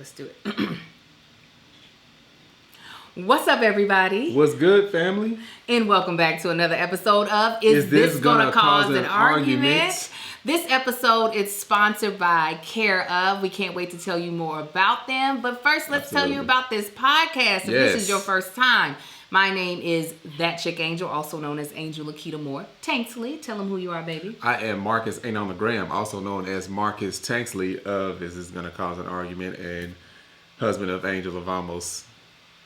Let's do it. What's up, everybody? What's good, family? And welcome back to another episode of Is This Gonna Cause an Argument? This episode is sponsored by Care Of. We can't wait to tell you more about them. But first, let's tell you about this podcast. If this is your first time, my name is That Chick Angel, also known as Angel Lakita Moore. Tanksley, tell them who you are, baby. I am Marcus Ain't on the Gram, also known as Marcus Tanksley of Is This Gonna Cause an Argument, and husband of Angel of almost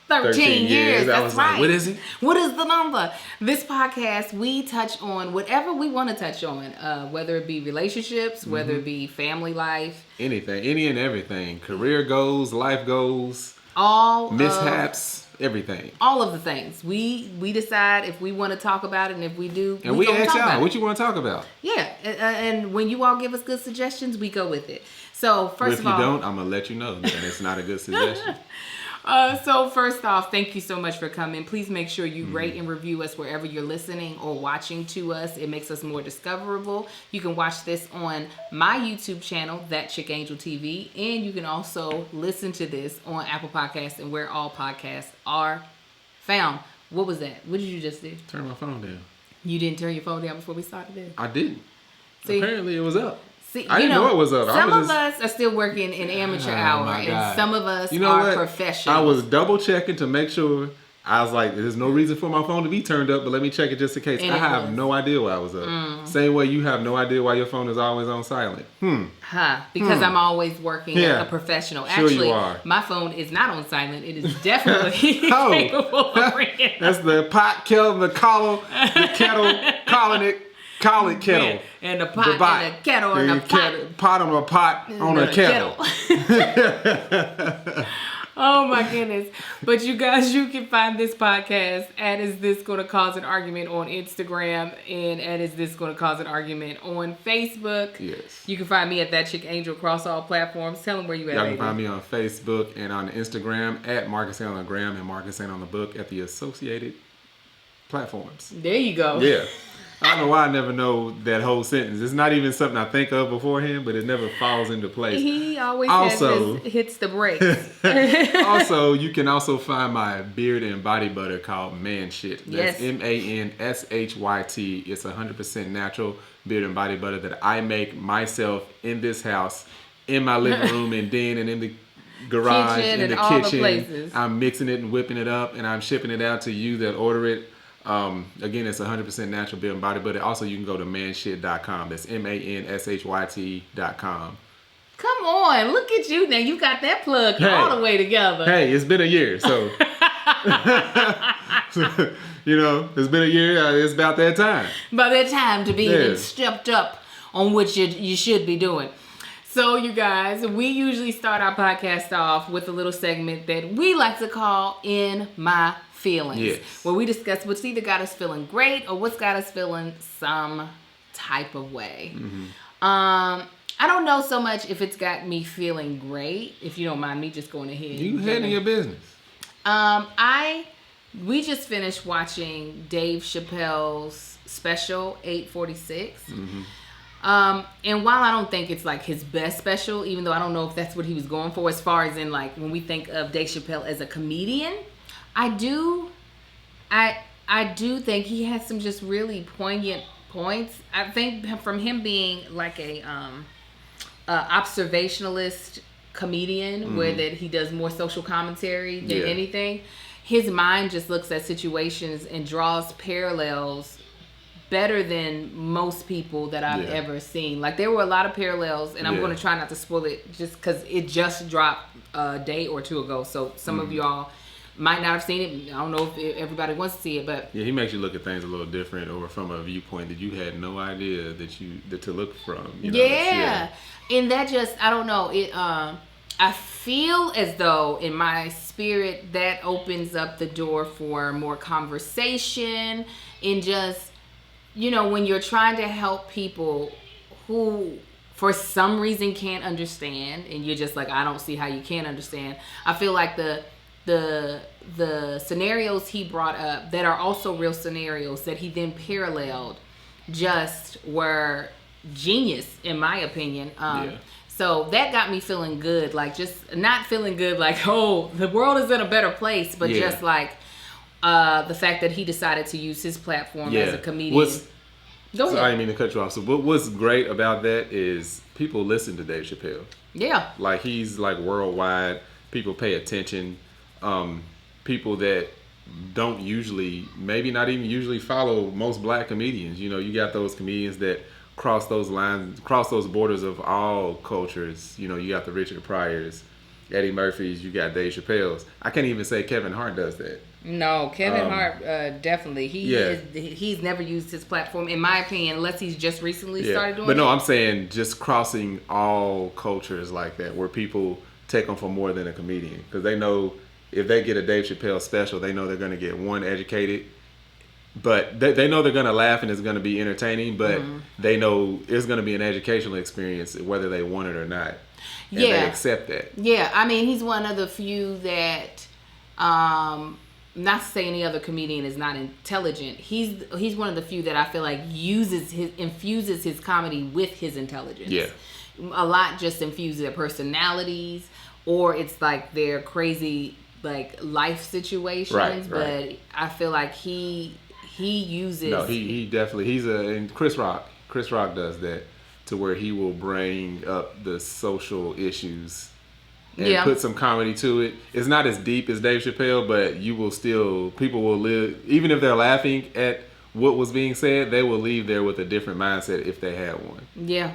13 years. That's right. Like, what is it? What is the number? This podcast, we touch on whatever we want to touch on, whether it be relationships, whether it be family life. Anything, any and everything. Career goals, life goals, all mishaps, everything. All of the things. We decide if we want to talk about it, and if we do, and we ask y'all, what you want to talk about? Yeah, and when you all give us good suggestions, we go with it. So first of all, if you don't, I'm going to let you know that it's not a good suggestion. So first off, thank you so much for coming. Please make sure you rate and review us wherever you're listening or watching to us. It makes us more discoverable. You can watch this on my YouTube channel, That Chick Angel TV, and you can also listen to this on Apple Podcasts and where all podcasts are found. What was that? What did you just do? Turn my phone down. You didn't turn your phone down before we started this? I didn't. See, apparently it was up. See, I didn't know it was up. Some of us are still working in amateur hour, and some of us are professionals. I was double checking to make sure. I was like, there's no reason for my phone to be turned up, but let me check it just in case. And I have no idea why I was up. Same way you have no idea why your phone is always on silent. Because I'm always working as a professional. Actually, my phone is not on silent. It is definitely capable of ringing. That's the pot killing the kettle calling it. Call it kettle. Yeah. And the pot and the kettle and the pot. Pot on a pot on a kettle. Oh my goodness. But you guys, you can find this podcast at Is This Gonna Cause an Argument on Instagram and at Is This Gonna Cause an Argument on Facebook. Yes. You can find me at That Chick Angel across all platforms. Tell them where you at, Y'all can find me on Facebook and on Instagram at Marcus Ain't on the Gram and Marcus Ain't on the Book at the associated platforms. There you go. Yeah. I don't know why I never know that whole sentence. It's not even something I think of beforehand, but it never falls into place. He always hits the brakes. Also, you can also find my beard and body butter called Man Shit. That's MANSHYT. It's 100% natural beard and body butter that I make myself in this house, in my living room, and then in the garage, in the kitchen. I'm mixing it and whipping it up, and I'm shipping it out to you that order it. Again, it's 100% natural beard and body butter. Also, you can go to manshit.com. That's MANSHYT.com. Come on, look at you now. You got that plug all the way together. Hey, it's been a year, so it's been a year. It's about that time. About that time to be stepped up on what you should be doing. So, you guys, we usually start our podcast off with a little segment that we like to call In My Feelings, where we discuss what's either got us feeling great or what's got us feeling some type of way. I don't know so much if it's got me feeling great, if you don't mind me just going ahead. You handle your business. We just finished watching Dave Chappelle's special, 846. And while I don't think it's like his best special, even though I don't know if that's what he was going for as far as in like when we think of Dave Chappelle as a comedian, I do think he has some just really poignant points. I think from him being like a observationalist comedian, where that he does more social commentary than anything, his mind just looks at situations and draws parallels better than most people that I've ever seen. Like, there were a lot of parallels, and I'm going to try not to spoil it just because it just dropped a day or two ago. So some of y'all might not have seen it. I don't know if everybody wants to see it, but he makes you look at things a little different or from a viewpoint that you had no idea that to look from. And that just, I don't know, it. I feel as though in my spirit that opens up the door for more conversation and just, when you're trying to help people who for some reason can't understand, and you're just like, I don't see how you can't understand. I feel like the scenarios he brought up that are also real scenarios that he then paralleled just were genius in my opinion. So that got me feeling good. Like, just not feeling good like, oh, the world is in a better place, but just like the fact that he decided to use his platform as a comedian. Go ahead. I didn't mean to cut you off. So what's great about that is people listen to Dave Chappelle. Yeah. Like, he's like worldwide. People pay attention. People that don't usually, maybe not even usually follow most black comedians. You know, you got those comedians that cross those lines, cross those borders of all cultures. You know, you got the Richard Pryors, Eddie Murphys, you got Dave Chappelle's. I can't even say Kevin Hart does that. No, Kevin Hart definitely. He's never used his platform, in my opinion, unless he's just recently started doing it. But no, I'm saying just crossing all cultures like that, where people take him for more than a comedian, because they know if they get a Dave Chappelle special, they know they're going to get one, educated, but they know they're going to laugh and it's going to be entertaining, but they know it's going to be an educational experience whether they want it or not. And they accept that. Yeah, I mean, he's one of the few that, not to say any other comedian is not intelligent. He's one of the few that I feel like infuses his comedy with his intelligence. Yeah. A lot just infuse their personalities, or it's like their crazy like life situations. Right. But I feel like he uses. No, he definitely and Chris Rock does that, to where he will bring up the social issues and put some comedy to it. It's not as deep as Dave Chappelle, but people will live, even if they're laughing at what was being said, they will leave there with a different mindset if they had one. Yeah,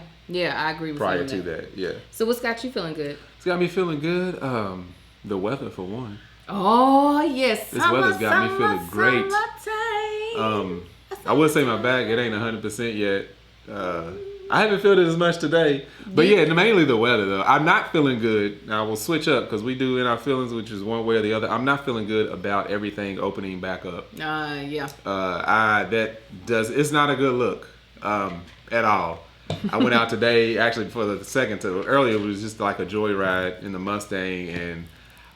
I agree with you. Prior to that, yeah. So what's got you feeling good? It's got me feeling good. The weather, for one. Oh, yes. This weather's got me feeling great. I would say my back, it ain't 100% yet. I haven't felt it as much today. But mainly the weather, though. I'm not feeling good. Now, we'll switch up, because we do in our feelings, which is one way or the other. I'm not feeling good about everything opening back up. It's not a good look at all. I went out today, actually, for the second time. Earlier, it was just like a joyride in the Mustang, and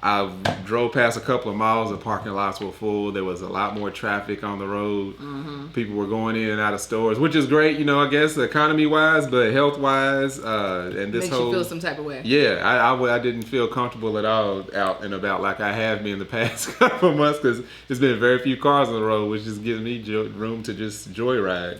I drove past a couple of miles. The parking lots were full. There was a lot more traffic on the road. Mm-hmm. People were going in and out of stores, which is great, I guess, economy-wise, but health-wise, and this makes you feel some type of way. Yeah, I didn't feel comfortable at all out and about like I have been the past couple of months, because there's been very few cars on the road, which just gives me room to just joyride.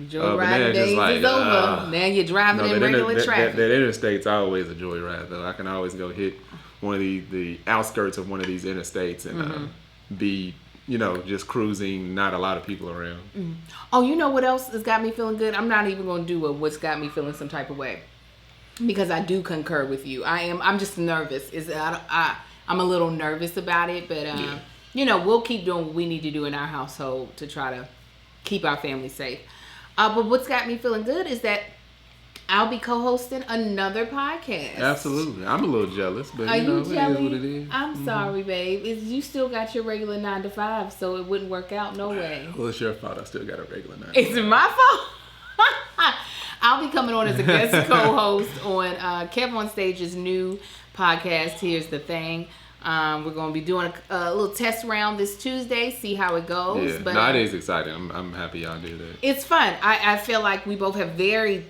Joyride days is over. Now you're driving in regular traffic. That interstate's always a joyride, though. I can always go hit one of the outskirts of one of these interstates and be, just cruising, not a lot of people around. Mm-hmm. Oh, you know what else has got me feeling good? I'm not even going to do what's got me feeling some type of way, because I do concur with you. I'm just nervous. I'm a little nervous about it, but we'll keep doing what we need to do in our household to try to keep our family safe. But what's got me feeling good is that I'll be co-hosting another podcast. Absolutely. I'm a little jealous, but Are you jealous? It is what it is. I'm sorry, babe. You still got your regular 9 to 5, so it wouldn't work out no way. Well, it's your fault. I still got a regular 9 to 5. It's my fault? I'll be coming on as a guest co-host on Kev on Stage's new podcast, Here's the Thing. We're going to be doing a little test round this Tuesday, see how it goes. Yeah, but it is exciting. I'm happy y'all do that. It's fun. I feel like we both have very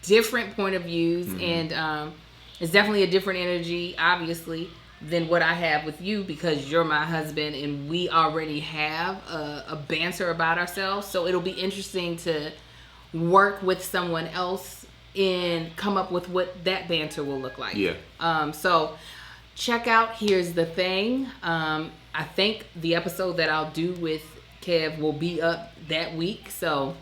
different point of views, and it's definitely a different energy, obviously, than what I have with you, because you're my husband and we already have a banter about ourselves. So it'll be interesting to work with someone else and come up with what that banter will look like. Yeah. So check out Here's the Thing. I think the episode that I'll do with Kev will be up that week, so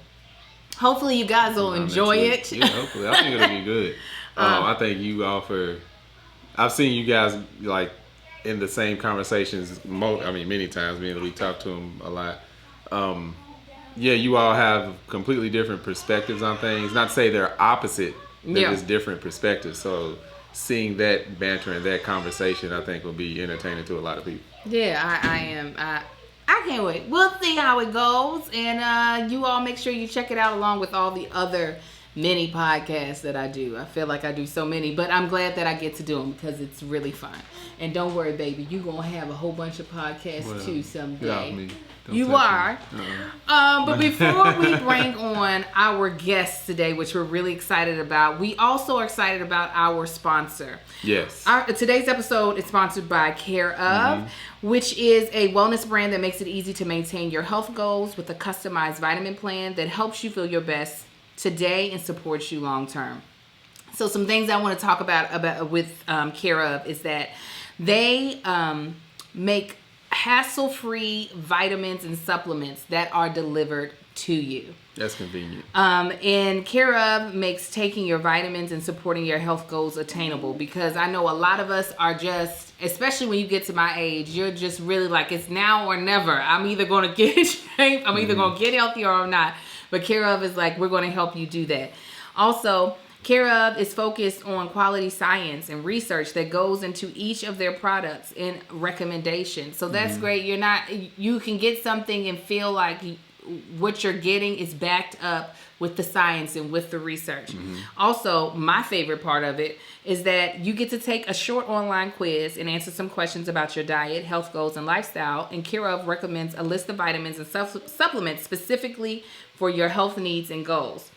hopefully you guys will enjoy it. Yeah, hopefully. I think it'll be good. I think you offer. I've seen you guys like in the same conversations. Many times. We talk to them a lot. You all have completely different perspectives on things. Not to say they're opposite, but just different perspectives. So seeing that banter and that conversation, I think, will be entertaining to a lot of people. Yeah, I am. I can't wait. We'll see how it goes, and you all make sure you check it out along with all the other many podcasts that I do. I feel like I do so many, but I'm glad that I get to do them because it's really fun. And don't worry, baby, you're going to have a whole bunch of podcasts too someday. You are. But before we bring on our guests today, which we're really excited about, we also are excited about our sponsor. Yes. Today's episode is sponsored by Care Of, which is a wellness brand that makes it easy to maintain your health goals with a customized vitamin plan that helps you feel your best today and supports you long term. So some things I want to talk about with Care Of is that they make hassle-free vitamins and supplements that are delivered to you. That's convenient. And Care Of makes taking your vitamins and supporting your health goals attainable, because I know a lot of us are just, especially when you get to my age, you're just really like, it's now or never. I'm either going to get in shape, I'm either going to get healthy or I'm not. But Care Of is like, we're going to help you do that. Also, Care Of is focused on quality science and research that goes into each of their products and recommendations. So that's great. You can get something and feel like what you're getting is backed up with the science and with the research. Also, my favorite part of it is that you get to take a short online quiz and answer some questions about your diet, health goals, and lifestyle. And Care Of recommends a list of vitamins and supplements specifically for your health needs and goals.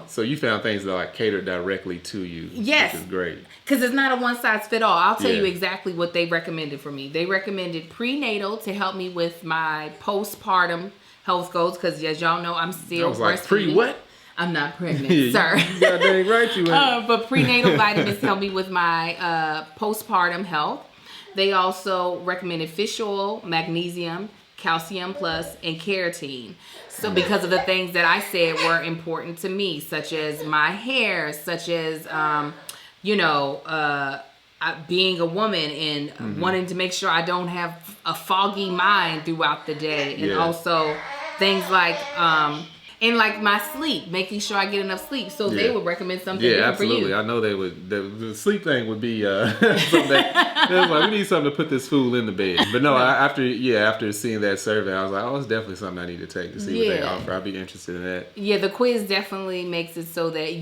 So you found things that like cater directly to you. Yes. Which is great. Because it's not a one size fit all. I'll tell you exactly what they recommended for me. They recommended prenatal to help me with my postpartum health goals, because as y'all know, I'm still breastfeeding. Like, pre-what? I'm not pregnant, sir. You got dang right you ain't. But prenatal vitamins help me with my postpartum health. They also recommended fish oil, magnesium, calcium plus, and keratin. So because of the things that I said were important to me, such as my hair, such as, being a woman and wanting to make sure I don't have a foggy mind throughout the day. And also things like, and like my sleep, making sure I get enough sleep. So they would recommend something different for you. Yeah, absolutely. I know they would. The sleep thing would be something that like, we need something to put this fool in the bed. But no, after seeing that survey, I was like, oh, it's definitely something I need to take to see what they offer. I'd be interested in that. Yeah, the quiz definitely makes it so that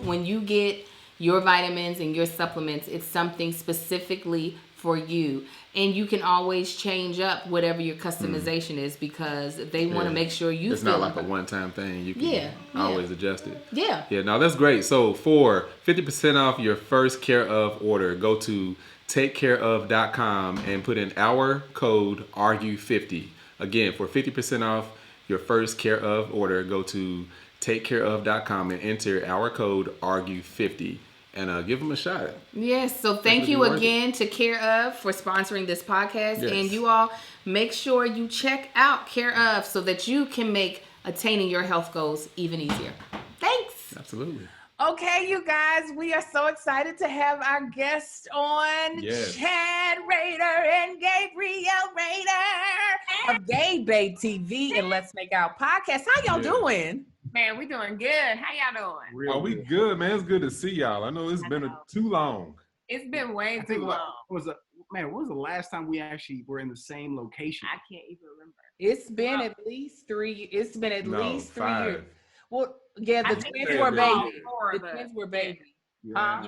when you get your vitamins and your supplements, it's something specifically for you. And you can always change up whatever your customization is, because they want to make sure you it's feel not like a one-time thing. You can always adjust it. Yeah. Yeah, no, that's great. So for 50% off your first Care Of order, go to takecareof.com and put in our code ARGUE50. Again, for 50% off your first Care Of order, go to takecareof.com and enter our code ARGUE50. And give them a shot. Yes, so thank you again to Care Of for sponsoring this podcast. Yes. And you all make sure you check out Care Of so that you can make attaining your health goals even easier. Thanks. Absolutely. Okay, you guys, we are so excited to have our guests on. Yes. Chad Rader and Gabrielle Rader of Gay Babe TV and Let's Make Out Podcast. How y'all doing? Man, we doing good. How y'all doing? We good, man. It's good to see y'all. I know it's been too long. It's been way too long. When was the last time we actually were in the same location? I can't even remember. It's been at least 3. It's been at least 3 5. years. Well, yeah, the twins were baby. The twins were baby. Yeah.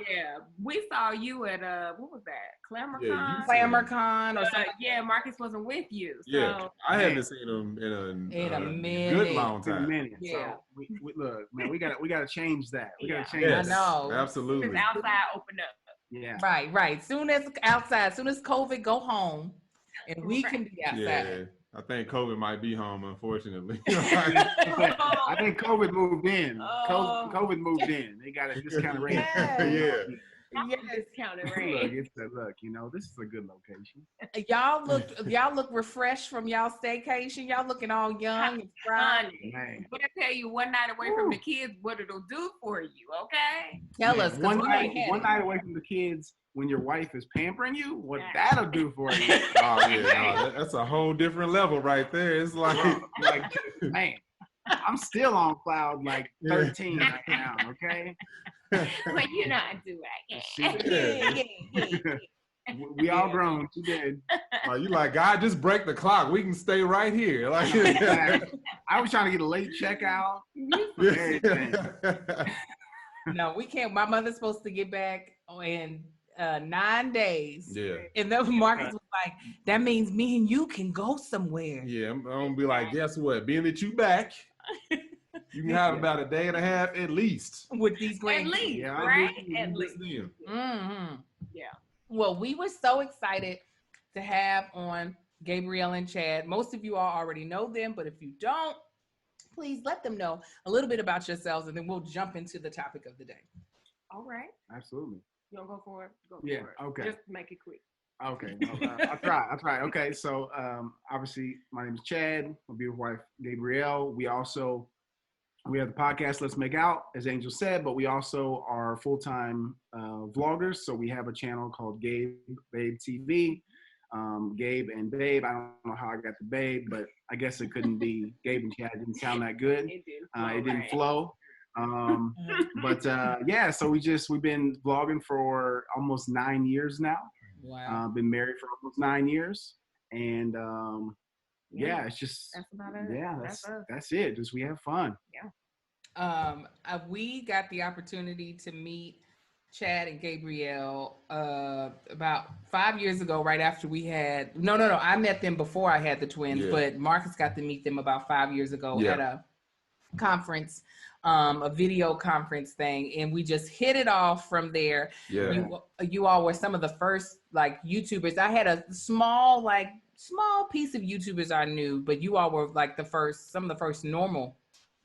We saw you at what was that? ClamorCon? ClamorCon or something. Yeah, Marcus wasn't with you. So. Yeah, I haven't seen him in a minute. Good long time. Yeah. So we look, man, we gotta change that. We gotta change. Yes, that. I know. Absolutely. Because outside opened up. Yeah. Right. Soon as COVID go home, and we can be outside. Yeah. I think COVID might be home, unfortunately. I think COVID moved in. COVID moved in. They got a discounted rate. Yeah. Discounted rate. Look, this is a good location. Y'all look refreshed from y'all staycation. Y'all looking all young and fine. But I tell you, one night away from the kids, what it'll do for you, okay? Tell us. One night away from the kids, when your wife is pampering you, what that'll do for you. Oh yeah, that's a whole different level right there. It's like man, I'm still on cloud like 13 right now, okay? But you know I do what I can. Yeah. We all grown. She did. You like, God, just break the clock. We can stay right here. Like, I was trying to get a late checkout. No, we can't. My mother's supposed to get back in 9 days. Yeah. And then Marcus was like, that means me and you can go somewhere. Yeah, I'm gonna be like, guess what? Being that you back, you can have about a day and a half at least with these grandkids. At least, yeah, right? At least. Mm-hmm. Yeah. Well, we were so excited to have on Gabrielle and Chad. Most of you all already know them, but if you don't, please let them know a little bit about yourselves, and then we'll jump into the topic of the day. All right. Absolutely. You want to go for it? Go Yeah, for it. okay. Just make it quick. Okay. I'll try. Okay. So, obviously, my name is Chad. My beautiful wife, Gabrielle. We have the podcast, Let's Make Out, as Angel said, but we also are full-time vloggers. So we have a channel called Gabe Babe TV. Gabe and Babe. I don't know how I got the Babe, but I guess it couldn't be Gabe and Chad. It didn't sound that good. It didn't flow. But so we've been vlogging for almost 9 years now. Wow. Been married for almost 9 years, and it's just that's about it. Yeah, that's it. Just we have fun. Yeah. We got the opportunity to meet Chad and Gabrielle about 5 years ago, right after we had no, I met them before I had the twins, but Marcus got to meet them about 5 years ago at a conference, a video conference thing, and we just hit it off from there. You all were some of the first like YouTubers. I had a small piece of YouTubers I knew, but you all were like some of the first normal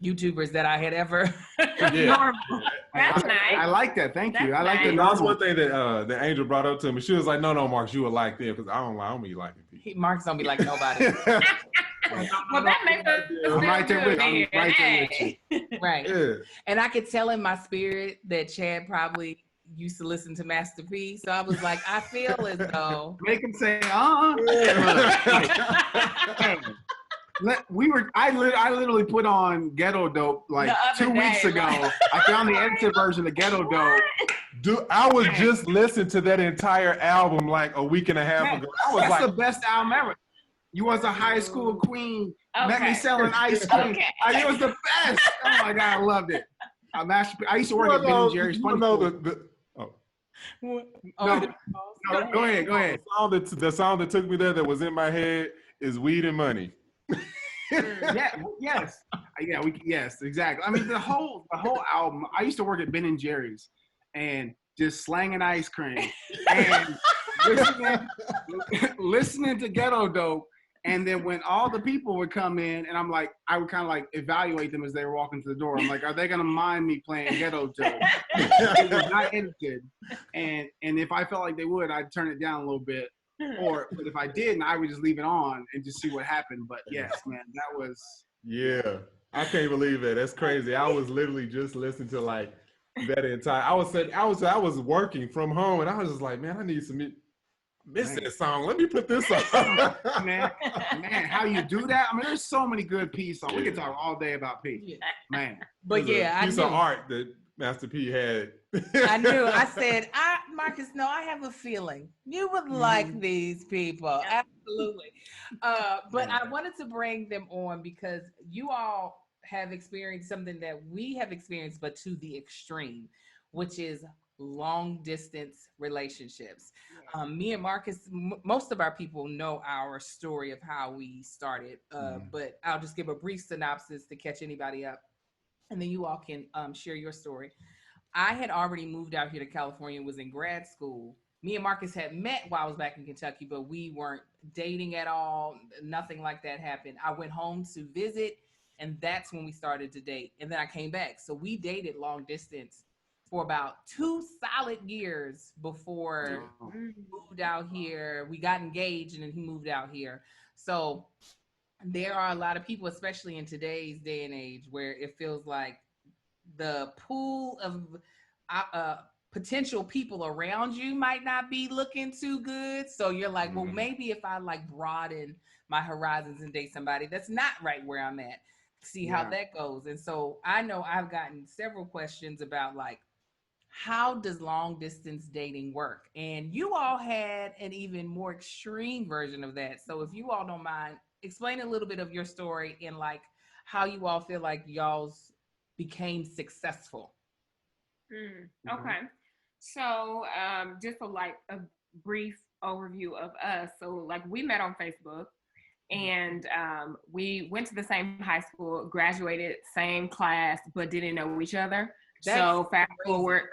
YouTubers that I had ever. Normal. That's nice. I like that. Thank you. I like that. the That's one thing that Angel brought up to me. She was like, "No, Marcus, you would like them because I don't be liking people." Marcus don't be like nobody. Well, that makes us I'm right there with you. Right. Yeah. And I could tell in my spirit that Chad probably used to listen to Master P. So I was like, I feel as though make him say, I literally put on Ghetto Dope like 2 weeks ago. I found the edited version of Ghetto Dope. Dude, I was just listening to that entire album like a week and a half ago. That's the best album ever. You was a high school queen. Met me selling ice cream. It was the best. Oh my God, I loved it. I used to work at Ben & Jerry's. Go ahead. The song that took me there that was in my head is Weed and Money. Yes, exactly. I mean, the whole album. I used to work at Ben & Jerry's and just slanging ice cream and listening to Ghetto Dope. And then when all the people would come in, and I would kind of like evaluate them as they were walking to the door. I'm like, are they gonna mind me playing Ghetto Dope? It was not edited, and if I felt like they would, I'd turn it down a little bit. But if I didn't, I would just leave it on and just see what happened. But yes, man, that was. Yeah, I can't believe it. That's crazy. I was literally just listening to like that entire. I was working from home, and I was just like, man, I need some. Miss this song. Let me put this on. man, how you do that? I mean, there's so many good P songs. We can talk all day about P. Man. But I piece of art that Master P had. I knew. I said, Marcus, no, I have a feeling you would like these people. Absolutely. But I wanted to bring them on because you all have experienced something that we have experienced, but to the extreme, which is long distance relationships. Me and Marcus, most of our people know our story of how we started, but I'll just give a brief synopsis to catch anybody up, and then you all can share your story. I had already moved out here to California, was in grad school. Me and Marcus had met while I was back in Kentucky, but we weren't dating at all. Nothing like that happened. I went home to visit, and that's when we started to date. And then I came back. So we dated long distance for about 2 solid years before we moved out here. We got engaged and then he moved out here. So there are a lot of people, especially in today's day and age, where it feels like the pool of potential people around you might not be looking too good. So you're like, well, maybe if I like broaden my horizons and date somebody that's not right where I'm at, see how that goes. And so I know I've gotten several questions about like, how does long distance dating work? And you all had an even more extreme version of that. So if you all don't mind, explain a little bit of your story and like how you all feel like y'all's became successful. Okay. So just a brief overview of us. So like we met on Facebook and we went to the same high school, graduated same class, but didn't know each other. So fast forward,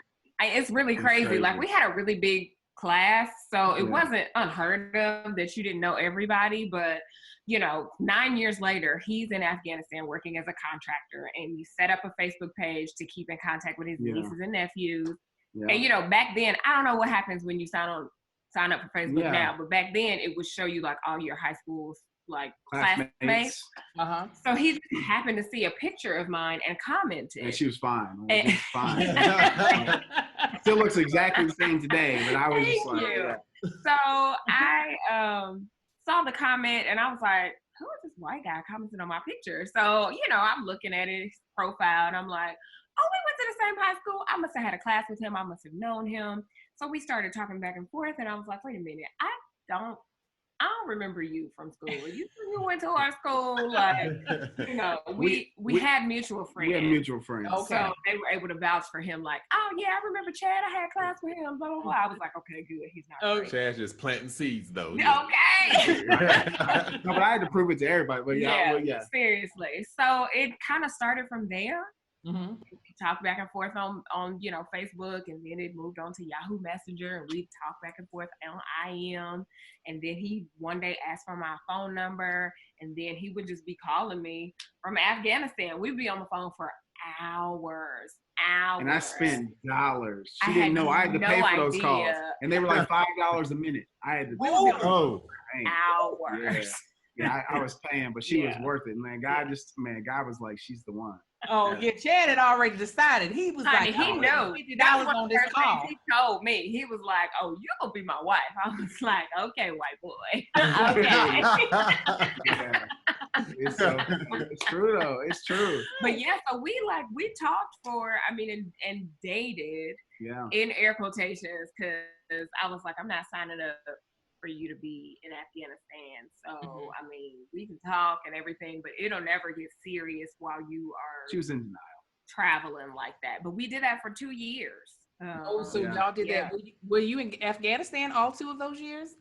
it's really crazy. Like we had a really big class, so it wasn't unheard of that you didn't know everybody, but 9 years later, he's in Afghanistan working as a contractor, and he set up a Facebook page to keep in contact with his nieces and nephews. And back then, I don't know what happens when you sign up for Facebook now, but back then it would show you like all your high school's like classmates. So he happened to see a picture of mine and commented. And she was fine. She was fine. Still looks exactly the same today, but I was just like, So I saw the comment and I was like, who is this white guy commenting on my picture? So, I'm looking at his profile and I'm like, oh, we went to the same high school. I must have had a class with him. I must have known him. So we started talking back and forth and I was like, wait a minute, I don't remember you from school. You went to our school, like, we had mutual friends. We had mutual friends. Okay. So they were able to vouch for him, like, oh yeah, I remember Chad. I had class with him. Blah blah blah. I was like, okay, good. He's not. Chad's just planting seeds, though. Okay. No, but I had to prove it to everybody. But yeah. Seriously. So it kind of started from there. We talked back and forth on Facebook, and then it moved on to Yahoo Messenger, and we talked back and forth on IM. And then he one day asked for my phone number, and then he would just be calling me from Afghanistan. We'd be on the phone for hours. And I spent dollars. She didn't know I had to pay for those calls, and they were like $5 a minute. I had to hours. Yeah, I was paying, but she was worth it, man. God was like, she's the one. Oh, yeah, Chad had already decided. He was like, he knew. $50 on this call. He told me. He was like, oh, you're going to be my wife. I was like, okay, white boy. Okay. It's true, though. It's true. But yeah, so we talked and dated in air quotations, because I was like, I'm not signing up for you to be in Afghanistan. So, we can talk and everything, but it'll never get serious while you are She was in denial. Traveling like that. But we did that for 2 years. Y'all did that. Were you in Afghanistan all 2 of those years?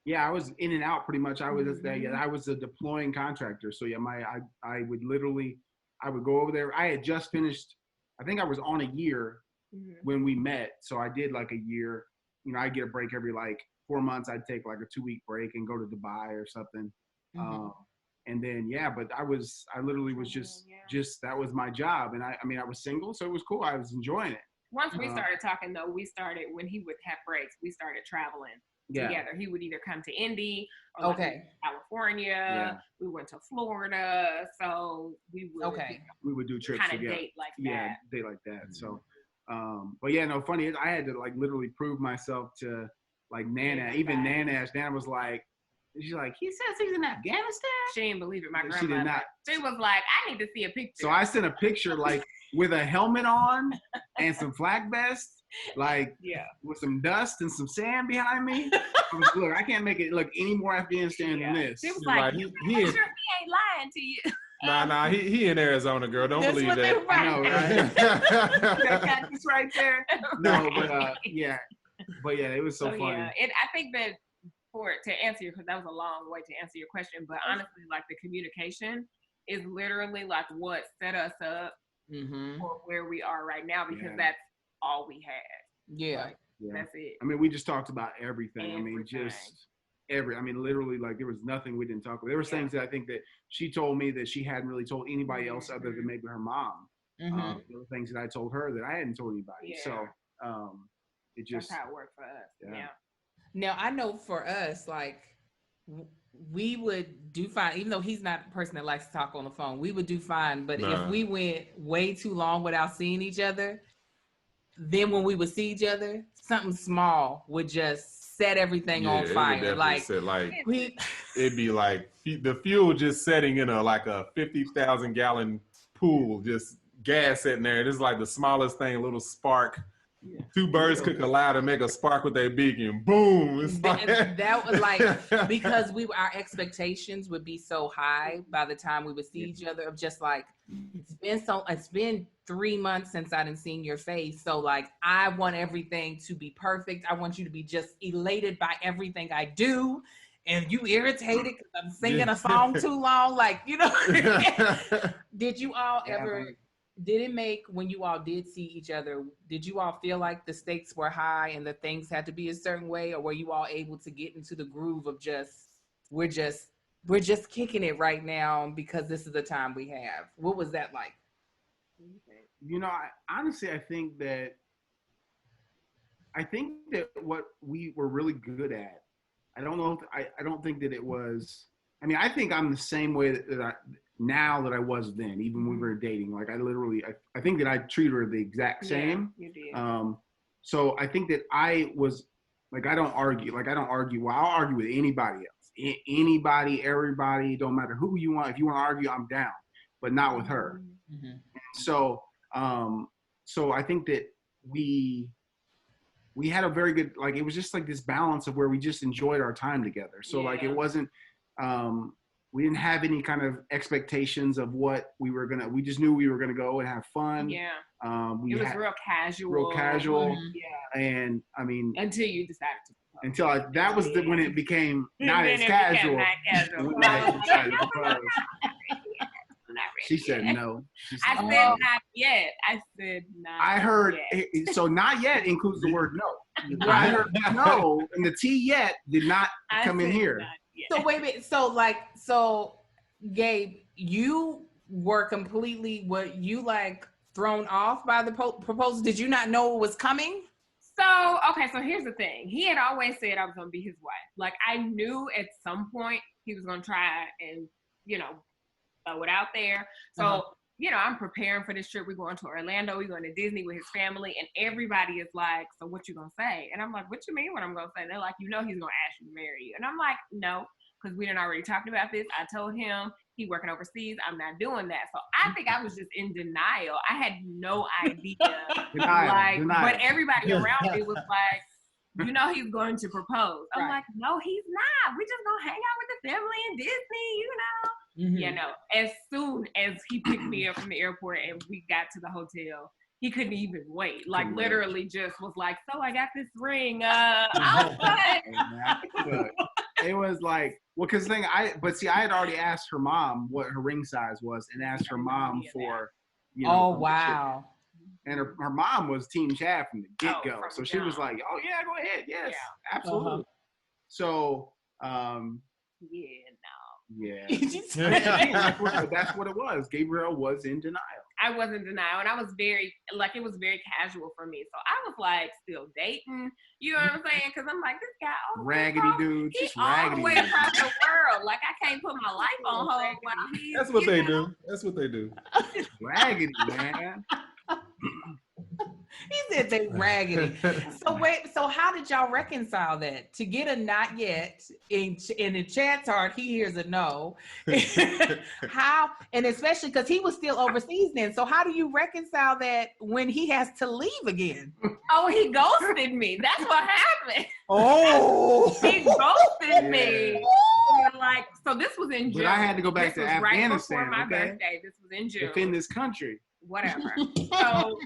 Yeah, I was in and out pretty much. I was I was a deploying contractor. So I would go over there. I had just finished, I think I was on a year when we met. So I did like a year. I get a break every 4 months. I'd take like a 2-week break and go to Dubai or something. And then, but I literally was just that was my job. And I was single, so it was cool. I was enjoying it. Once we started talking though, when he would have breaks, we started traveling together. He would either come to Indy or California. Yeah. We went to Florida. So we would do trips together. Date like that. Yeah, date like that. So, but funny is I had to literally prove myself to Nana. Even Nana was like, she's like, he says he's in Afghanistan? She didn't believe it. My grandma. She did not. She was like, I need to see a picture. So I sent a picture with a helmet on and some flak vest, with some dust and some sand behind me. I was like, look, I can't make it look any more Afghanistan than this. She was like, he ain't lying to you. Nah, he in Arizona, girl. Don't believe that. I know, right? That cactus right there. No, but it was so funny. Yeah, I think that to answer you, because that was a long way to answer your question, but honestly, the communication is literally what set us up for where we are right now, because that's all we had. That's it. We just talked about everything. Literally, there was nothing we didn't talk about. There were things that I think that she told me that she hadn't really told anybody else other than maybe her mom. There were things that I told her that I hadn't told anybody. Yeah. So it just that's how it worked for us. Yeah. Now I know for us, we would do fine, even though he's not the person that likes to talk on the phone. We would do fine, but if we went way too long without seeing each other, then when we would see each other, something small would just set everything on fire. It'd be like the fuel just setting in a 50,000 gallon pool, just gas sitting there. This is like the smallest thing, a little spark. Yeah. Two birds could collide and make a spark with their beak, and boom! It's like... that was like, because our expectations would be so high by the time we would see each other, of just like, it's been 3 months since I didn't seen your face, so like I want everything to be perfect. I want you to be just elated by everything I do, and you irritated because I'm singing a song too long, like, you know. Did you all ever? Did it make, when you all did see each other, did you all feel like the stakes were high and the things had to be a certain way, or were you all able to get into the groove of we're just kicking it right now because this is the time we have? What was that like? You know, honestly, I think that what we were really good at, I don't think that it was, I mean, I think I'm the same way that now that I was then, even when we were dating. Like I think that I treated her the exact same. Yeah, you did. So I think that I was like, I don't argue. Well, I'll argue with anybody else. Anybody, everybody, don't matter who you want. If you want to argue, I'm down, but not with her. Mm-hmm. So I think that we had a very good, like, it was just like this balance of where we just enjoyed our time together. So like, it wasn't, we didn't have any kind of expectations of what we just knew we were going to go and have fun. Yeah. It was real casual. Mm-hmm. Yeah. And I mean, until you decided to propose. That was when it became not as casual. She said no. I said not yet. I said not. I heard yet. So not yet includes the word no. I heard no, and the T yet did not come in here. So wait a minute. So Gabe, you were completely thrown off by the proposal? Did you not know it was coming? So here's the thing. He had always said I was going to be his wife. Like, I knew at some point he was going to try and, throw it out there. So, I'm preparing for this trip. We're going to Orlando. We're going to Disney with his family. And everybody is like, so what you going to say? And I'm like, what you mean what I'm going to say? And they're like, he's going to ask you to marry you. And I'm like, no, because we done already talked about this. I told him he working overseas. I'm not doing that. So I think I was just in denial. I had no idea. Denial. But everybody around me was like, he's going to propose. I'm like, no, he's not. We're just going to hang out with the family in Disney, Mm-hmm. As soon as he picked me up from the airport and we got to the hotel, he couldn't even wait. Like, literally just was like, so I got this ring. I it was like, well, because I had already asked her mom what her ring size was and asked her mom for, Oh, wow. And her mom was Team Chad from the get-go. So she was like, oh, yeah, go ahead. Yes, absolutely. So, yeah. That's what it was. Gabrielle was in denial. I was in denial, and I was it was very casual for me. So I was like still dating, you know what I'm saying? Because I'm like, this guy, raggedy dude, he's all the way across the world. Like, I can't put my life on hold while he's. That's what they do. That's what they do. Raggedy, man. He said they raggedy. So how did y'all reconcile that? To get a not yet, in Chad's heart, he hears a no. How, and especially because he was still overseas then. So how do you reconcile that when he has to leave again? Oh, he ghosted me. That's what happened. Oh. He ghosted me. So this was in June. But I had to go back to Afghanistan. Right before my birthday. This was in June. Defend this country. Whatever. So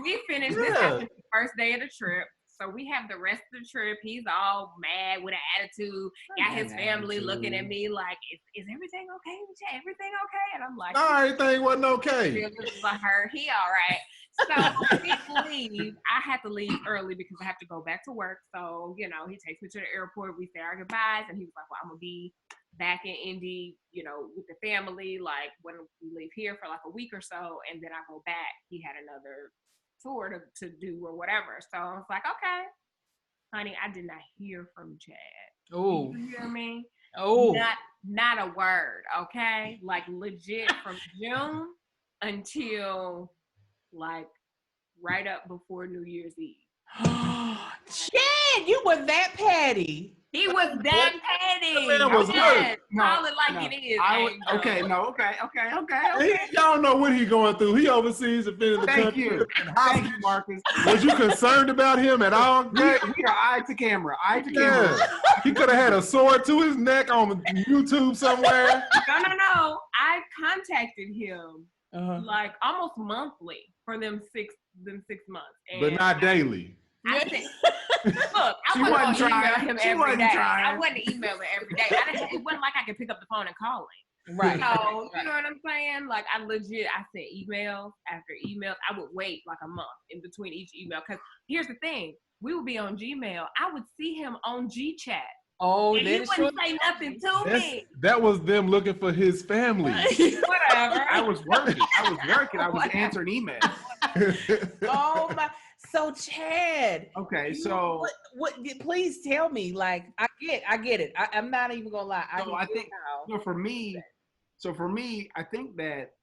we finished this happened the first day of the trip. So we have the rest of the trip. He's all mad with an attitude. Got his family looking at me like, is everything okay with you? Everything okay? And I'm like, no, everything wasn't okay. For her, he all right. So he leave. I had to leave early because I have to go back to work. So, he takes me to the airport. We say our goodbyes. And he was like, well, I'm going to be back in Indy, with the family, like when we leave here for like a week or so, and then I go back. He had another tour to do or whatever. So I was like, okay, honey, I did not hear from Chad. Oh, you hear me? Oh, not a word. Okay, like legit from June until like right up before New Year's Eve. Chad, you were that petty. He was that petty. Man was hurt. Call it like it is. Okay. Y'all don't know what he going through. He overseas and been in the country. Thank you, Marcus. Was you concerned about him at all? We are eye to camera. He could have had a sword to his neck on YouTube somewhere. No. I contacted him like almost monthly for them 6 months. And But not daily. I said, look, I wasn't email him every day. I wasn't emailing every day. It wasn't like I could pick up the phone and call him. Right. So, you know what I'm saying? Like, I sent emails after emails. I would wait like a month in between each email. Because here's the thing. We would be on Gmail. I would see him on GChat. Oh, and he wouldn't say nothing to me. That was them looking for his family. Whatever. I was working. I was answering emails. Oh my! So Chad. Okay, so what? Please tell me. Like, I get it. I'm not even gonna lie. I think for me, I think that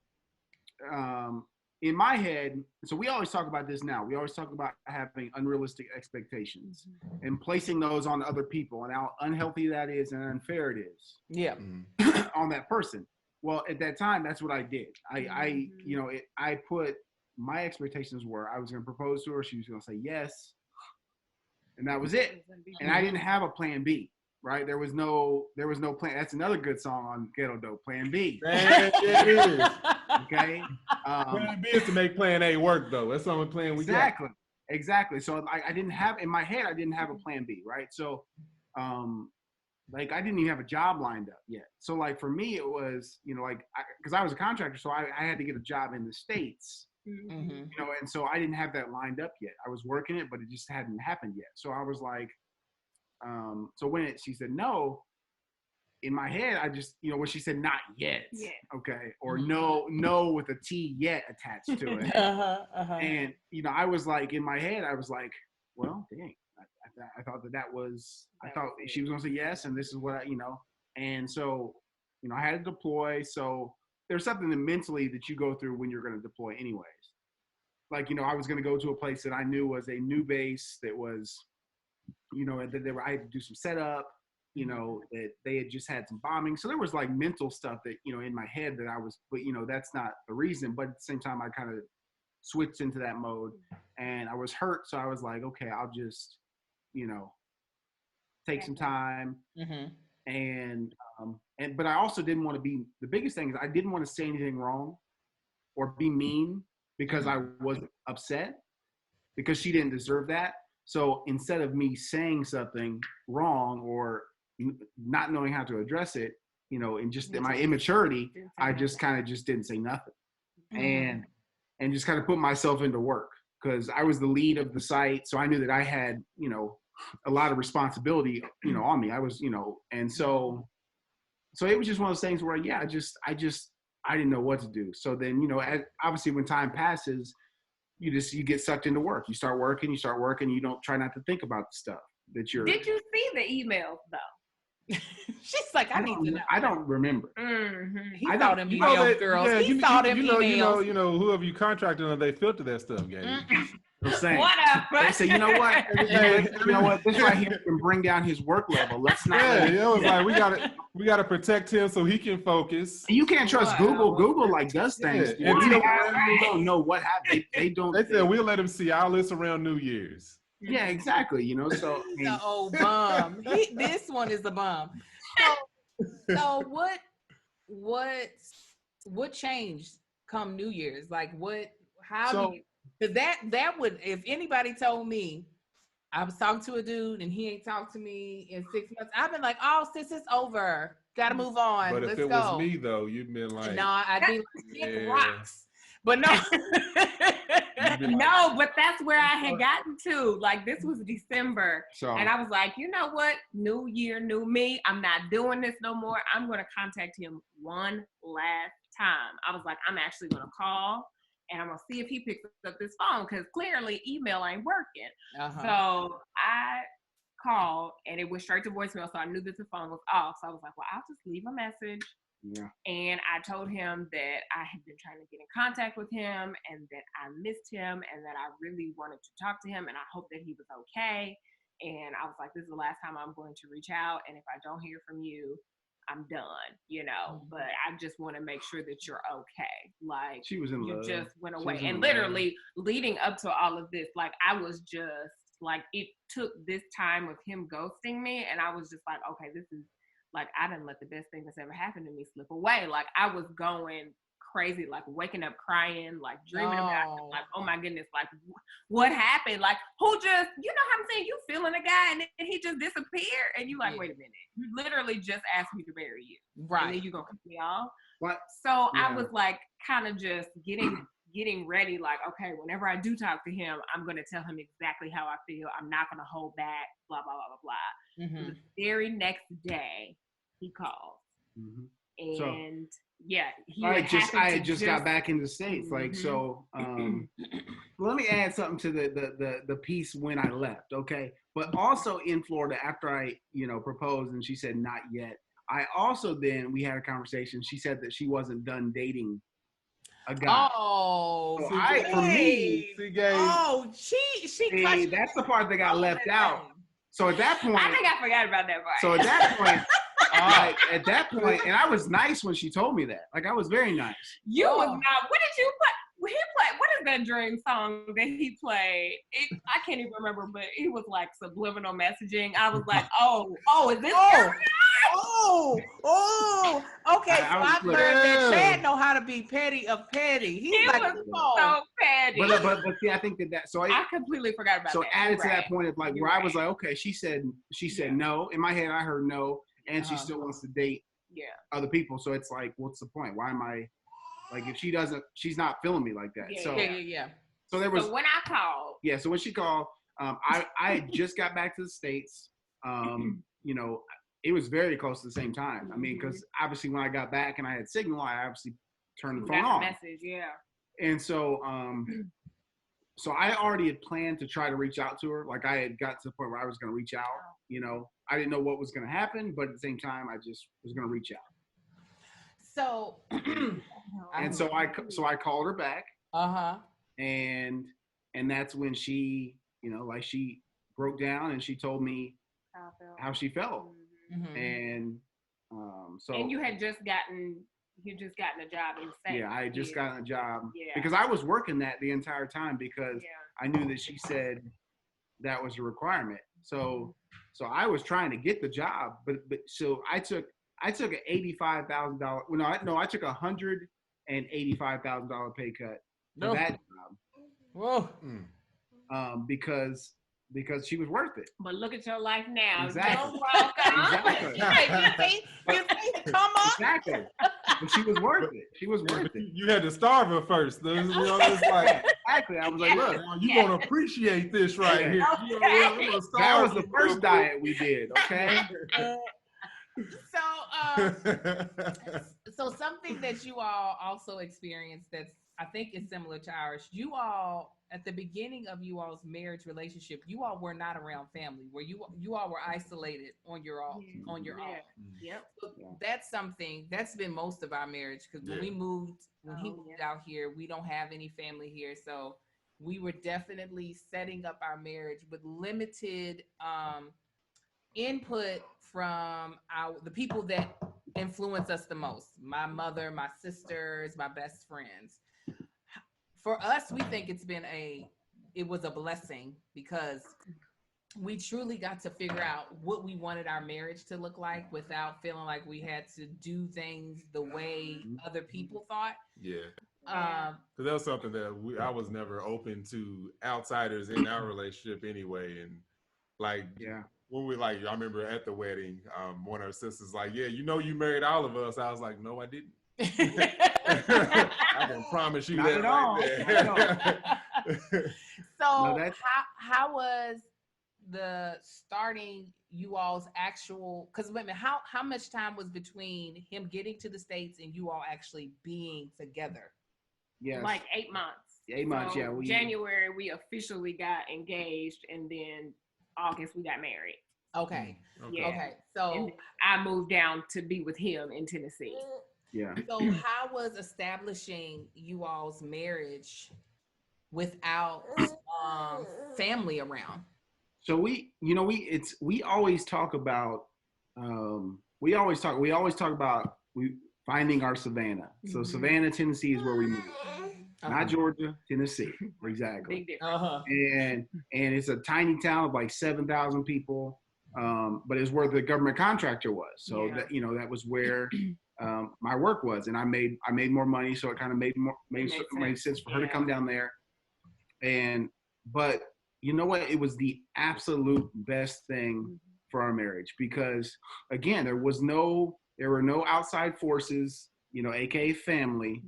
in my head, so we always talk about this now. We always talk about having unrealistic expectations and placing those on other people and how unhealthy that is and unfair it is. Yeah. On that person. Well, at that time, that's what I did. I put my expectations were I was going to propose to her. She was going to say yes. And that was it. And I didn't have a plan B. Right, there was no plan. That's another good song on Ghetto Dope. Plan B. Man, it is. Okay. Plan B is to make Plan A work, though. That's the only plan we got. Exactly. So I didn't have in my head. I didn't have a plan B. Right. So, like I didn't even have a job lined up yet. So like for me, it was because I was a contractor, so I had to get a job in the States. Mm-hmm. And so I didn't have that lined up yet. I was working it, but it just hadn't happened yet. So I was like. So when she said no, in my head, I just, when she said not yet, okay, or no with a T yet attached to it. And, I was like, in my head, I was like, well, dang, I thought that was, I thought she was going to say yes, and this is what and so, I had to deploy. So there's something mentally that you go through when you're going to deploy anyways. Like, I was going to go to a place that I knew was a new base that was, that I had to do some setup, that they had just had some bombing. So there was like mental stuff that, in my head that I was, but that's not the reason. But at the same time, I kind of switched into that mode and I was hurt. So I was like, okay, I'll just, take some time. Mm-hmm. But I also didn't want to be, the biggest thing is I didn't want to say anything wrong or be mean because I was upset because she didn't deserve that. So instead of me saying something wrong or not knowing how to address it, and just my immaturity, I just kind of just didn't say nothing, and just kind of put myself into work because I was the lead of the site, so I knew that I had a lot of responsibility on me. I was and so it was just one of those things where I didn't know what to do. So then obviously when time passes. You get sucked into work. You start working. You don't try not to think about the stuff that you're. Did you see the emails though? She's like, I need to know. I don't remember. Mm-hmm. He saw them emails, girls. Yeah, he saw them emails. Whoever you contracted on, they filter that stuff, Gabe. I'm saying. Whatever. They say, you know what? This right here can bring down his work level. Let's not. Yeah, it was like we gotta protect him so he can focus. You can't trust Google. Google does things. Yeah. And we don't know what happened. They don't. They said we'll let him see our list around New Year's. Yeah, exactly. So the old bum. This one is the bum. So what changed come New Year's? Like because that would, if anybody told me I was talking to a dude and he ain't talked to me in 6 months, I've been like, oh, sis, it's over. Gotta move on. But Let's if it go. was me though, you'd been like, no, I'd be like, rocks. But no. No, but that's where I had gotten to. Like, this was December. And I was like, you know what? New year, new me. I'm not doing this no more. I'm going to contact him one last time. I was like, I'm actually going to call and I'm going to see if he picks up this phone because clearly email ain't working. So I called and it went straight to voicemail. So I knew that the phone was off. So I was like, well, I'll just leave a message. Yeah. And I told him that I had been trying to get in contact with him and that I missed him and that I really wanted to talk to him and I hope that he was okay. And I was like, this is the last time I'm going to reach out. And if I don't hear from you, I'm done, you know, but I just want to make sure that you're okay. Like, she was in you love. just went away. And literally leading up to all of this, like, I was just like, it took this time of him ghosting me. And I was just like, okay, this is like, I didn't let the best thing that's ever happened to me slip away. Like, I was going crazy, like waking up crying, like dreaming about it, like, oh my goodness, like what happened? Like, who just, you know how I'm saying, you feeling a guy and then he just disappeared and you like, wait a minute, you literally just asked me to marry you, right? And then you gonna cut me off? What? So I was like kind of just getting ready, like, okay, whenever I do talk to him, I'm gonna tell him exactly how I feel. I'm not gonna hold back, blah blah blah blah blah. The very next day he called. And I had just got back in the States. Like, so let me add something to the piece when I left, okay? But also in Florida, after I, proposed and she said not yet, I also then we had a conversation. She said that she wasn't done dating a guy. Oh, so for me, she that's the part that got left out. So at that point, I think I forgot about that part. So at that point, and I was nice when she told me that. Like, I was very nice. You was not. What did you play? He played. What is that Dream song that he played? I can't even remember, but it was like subliminal messaging. I was like, is this? Okay. I've learned that Chad know how to be petty of petty. He like, was so petty. But see, I think that so I completely forgot about that. So added to that point of like where I was like, okay, she said no. In my head, I heard no, and she still wants to date other people. So it's like, what's the point? Why am I like, if she doesn't, she's not feeling me like that. So there was. So when I called. So when she called, I had just got back to the States. It was very close to the same time. I mean, because obviously when I got back and I had signal, I obviously turned the phone on. Message, And so, so I already had planned to try to reach out to her. Like, I had got to the point where I was going to reach out. I didn't know what was going to happen, but at the same time, I just was going to reach out. So, and so I called her back. And that's when she, like, she broke down and she told me how she felt. And and you had just gotten a job in the States. I had just gotten a job because I was working that the entire time because I knew that she said that was a requirement. So I was trying to get the job, but so I took an $85,000. I took $185,000 pay cut for that job. Whoa. Because she was worth it. But look at your life now. Exactly. Exactly. Come on. Exactly. But she was worth it. She was worth it. You had to starve her first. It's like, exactly. I was like, look, you're going to appreciate this right here. That was the first diet we did, okay? So something that you all also experienced that's, I think, is similar to ours. You all, at the beginning of you all's marriage relationship, you all were not around family, where you all were isolated on your own. Yep. So that's something that's been most of our marriage, because when he moved out here, we don't have any family here, so we were definitely setting up our marriage with limited input from the people that influence us the most. My mother, my sisters, my best friends. For us, we think it was a blessing because we truly got to figure out what we wanted our marriage to look like without feeling like we had to do things the way other people thought. Yeah. Because that was something that I was never open to outsiders in our relationship anyway. And like, when we I remember at the wedding, one of her sisters like, you married all of us. I was like, no, I didn't. I can promise you not that at all. So how was the starting you all's actual, because how much time was between him getting to the States and you all actually being together? Yes. Like 8 months. 8 months, January we officially got engaged, and then August we got married. Okay. So and I moved down to be with him in Tennessee. Yeah. So how was establishing you all's marriage without family around? So we always talk about finding our Savannah. So Savannah, Tennessee is where we moved. Not Georgia, Tennessee. Exactly. Big difference. And it's a tiny town of like 7,000 people. But it's where the government contractor was. So that that was where my work was, and I made more money, so it kind of made sense for her to come down there. But you know what? It was the absolute best thing for our marriage because again, there were no outside forces, aka family,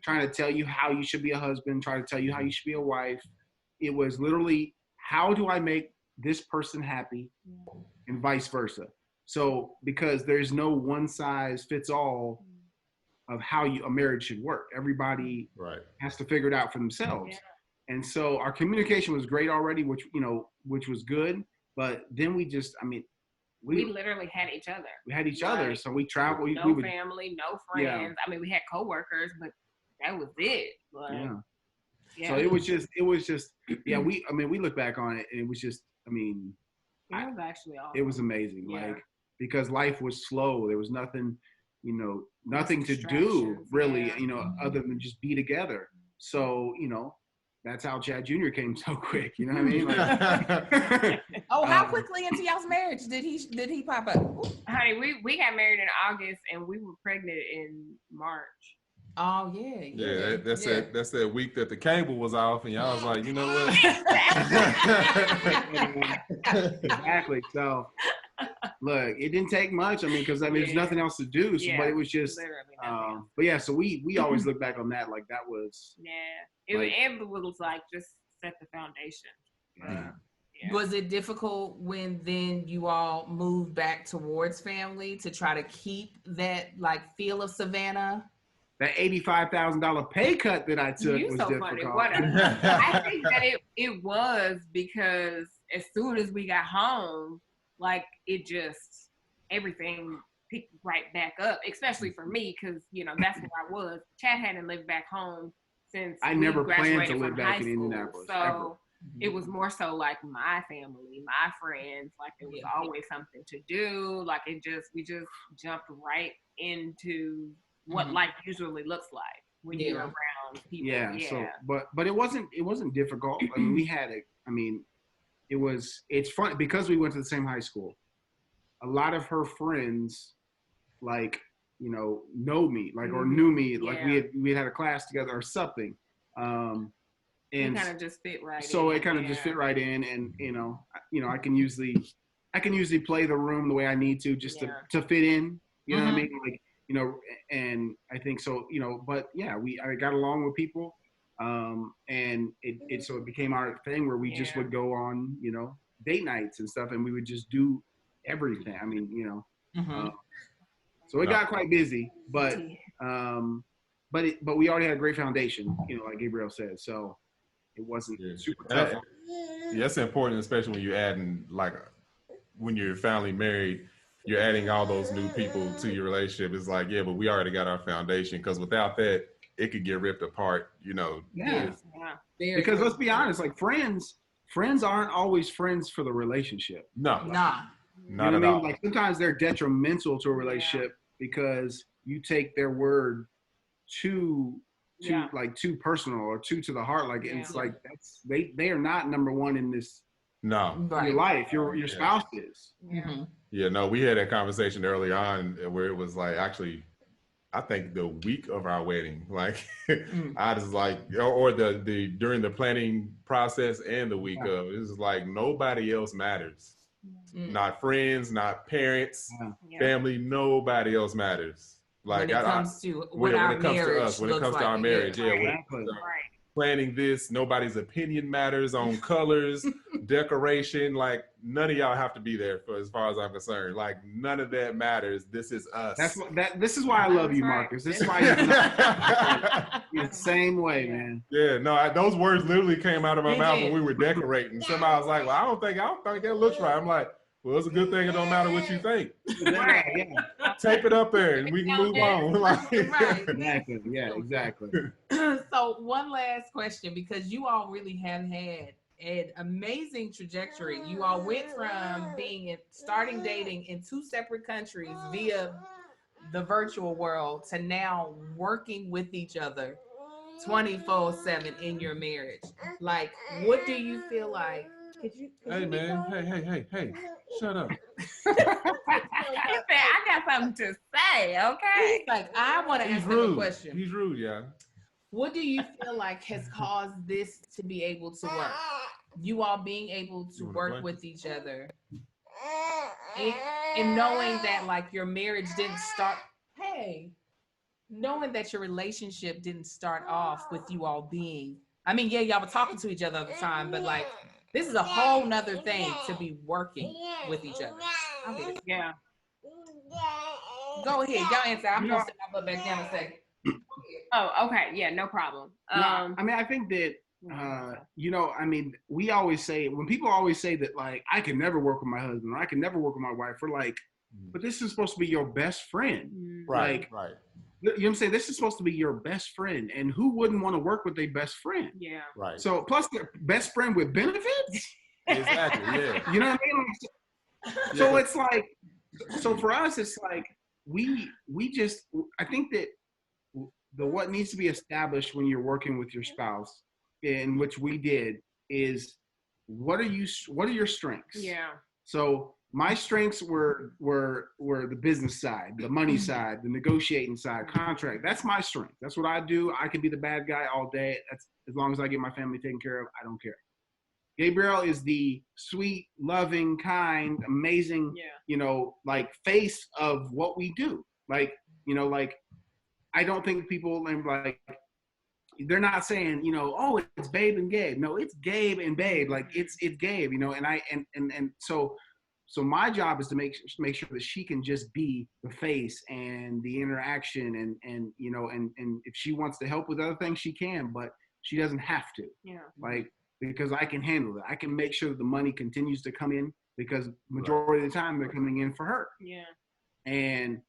trying to tell you how you should be a husband, trying to tell you how you should be a wife. It was literally, how do I make this person happy, and vice versa. So because there's no one size fits all of how a marriage should work. Everybody has to figure it out for themselves. Yeah. And so our communication was great already, which was good. But then we literally had each other. We had each other. So we traveled. No family, no friends. Yeah. I mean, we had coworkers, but that was it. Yeah. So it was just, we look back on it and it was just, it was actually awesome. It was amazing. Yeah. Because life was slow. There was nothing, nothing to do really, other than just be together. So, that's how Chad Jr. came so quick. You know what I mean? How quickly into y'all's marriage did he pop up? Honey, we got married in August and we were pregnant in March. Oh yeah. Yeah, that's that week that the cable was off, and y'all was like, you know what? Exactly. So, look, it didn't take much. Because there's nothing else to do. So, but it was just. But yeah, so we always look back on that like that was. Yeah, it was like just set the foundation. Yeah. Was it difficult when then you all moved back towards family to try to keep that like feel of Savannah? That $85,000 pay cut that I took was so difficult. Funny. I think that it was because as soon as we got home, like it just everything picked right back up, especially for me because that's where I was. Chad hadn't lived back home since I never planned to live back in Indianapolis. So ever. It was more so like my family, my friends. Like there was always something to do. Like we just jumped right into what life usually looks like when you're around people. Yeah. So, but it wasn't difficult. We had it's fun because we went to the same high school. A lot of her friends, like, know me, like, or knew me, like we had a class together or something. And it kind of just fit right in. So it kind of just fit right in. And, I can usually play the room the way I need to just to fit in, you know what I mean? Like, and I think so, but yeah, I got along with people. And it became our thing where we just would go on, date nights and stuff, and we would just do everything. So it got quite busy, but we already had a great foundation, like Gabrielle said. So it wasn't super tough. Yeah, it's important, especially when you're adding, like, when you're finally married, you're adding all those new people to your relationship. It's like, but we already got our foundation, because without that, it could get ripped apart, Yeah. Because let's be honest, like friends aren't always friends for the relationship. No. Not at all. Like sometimes they're detrimental to a relationship because you take their word too personal or too to the heart. Like it's like they are not number one in this. No. Your life, your spouse is. Yeah. Yeah, no, we had that conversation early on where it was like, actually, I think the week of our wedding, like I was like, or the during the planning process and the week of, it was like nobody else matters. Not friends, not parents, family, nobody else matters. Like when it comes to when it comes to us, when it comes to our marriage, planning this, nobody's opinion matters on colors, decoration. Like none of y'all have to be there for as far as I'm concerned. Like none of that matters. This is us. This is why I love you, Marcus. This is why you're the same way, man. Yeah, no, those words literally came out of my mouth when we were decorating. Somebody was like, "Well, I don't think that looks right." I'm like, well, it's a good thing it don't matter what you think. Tape it up there and we can move on. Right. Exactly. Yeah, exactly. So one last question, because you all really have had an amazing trajectory. You all went from starting dating in 2 separate countries via the virtual world to now working with each other 24/7 in your marriage. Like, what do you feel like? Hey, man. Hey. Shut up. He said, I got something to say, okay? He's like, I want to ask him a question. He's rude, yeah. What do you feel like has caused this to be able to work? You all being able to work with each other. And knowing that, like, your marriage didn't start... knowing that your relationship didn't start off with you all being... I mean, yeah, y'all were talking to each other all the time, but, like, this is a whole nother thing to be working with each other. Okay. Yeah. Go ahead. Y'all answer. I'm going to sit my butt back down a second. Oh, okay. Yeah, no problem. I mean, I think that, we always say, when people always say that, like, I can never work with my husband or I can never work with my wife, we're like, but this is supposed to be your best friend. Right. You know what I'm saying? This is supposed to be your best friend. And who wouldn't want to work with their best friend? Yeah. Right. So, plus their best friend with benefits? Exactly, yeah. You know what I mean? So it's like, so for us, it's like, I think that what needs to be established when you're working with your spouse, in which we did, is what are your strengths? Yeah. So my strengths were the business side, the money side, the negotiating side, contract. That's my strength. That's what I do. I can be the bad guy all day. That's as long as I get my family taken care of, I don't care. Gabrielle is the sweet, loving, kind, amazing, like face of what we do. Like, I don't think people like, they're not saying, oh, it's Babe and Gabe. No, it's Gabe and Babe. Like it's Gabe, and so my job is to make sure that she can just be the face and the interaction and if she wants to help with other things, she can, but she doesn't have to. Yeah. Like, because I can handle it. I can make sure the money continues to come in because majority of the time they're coming in for her. Yeah. And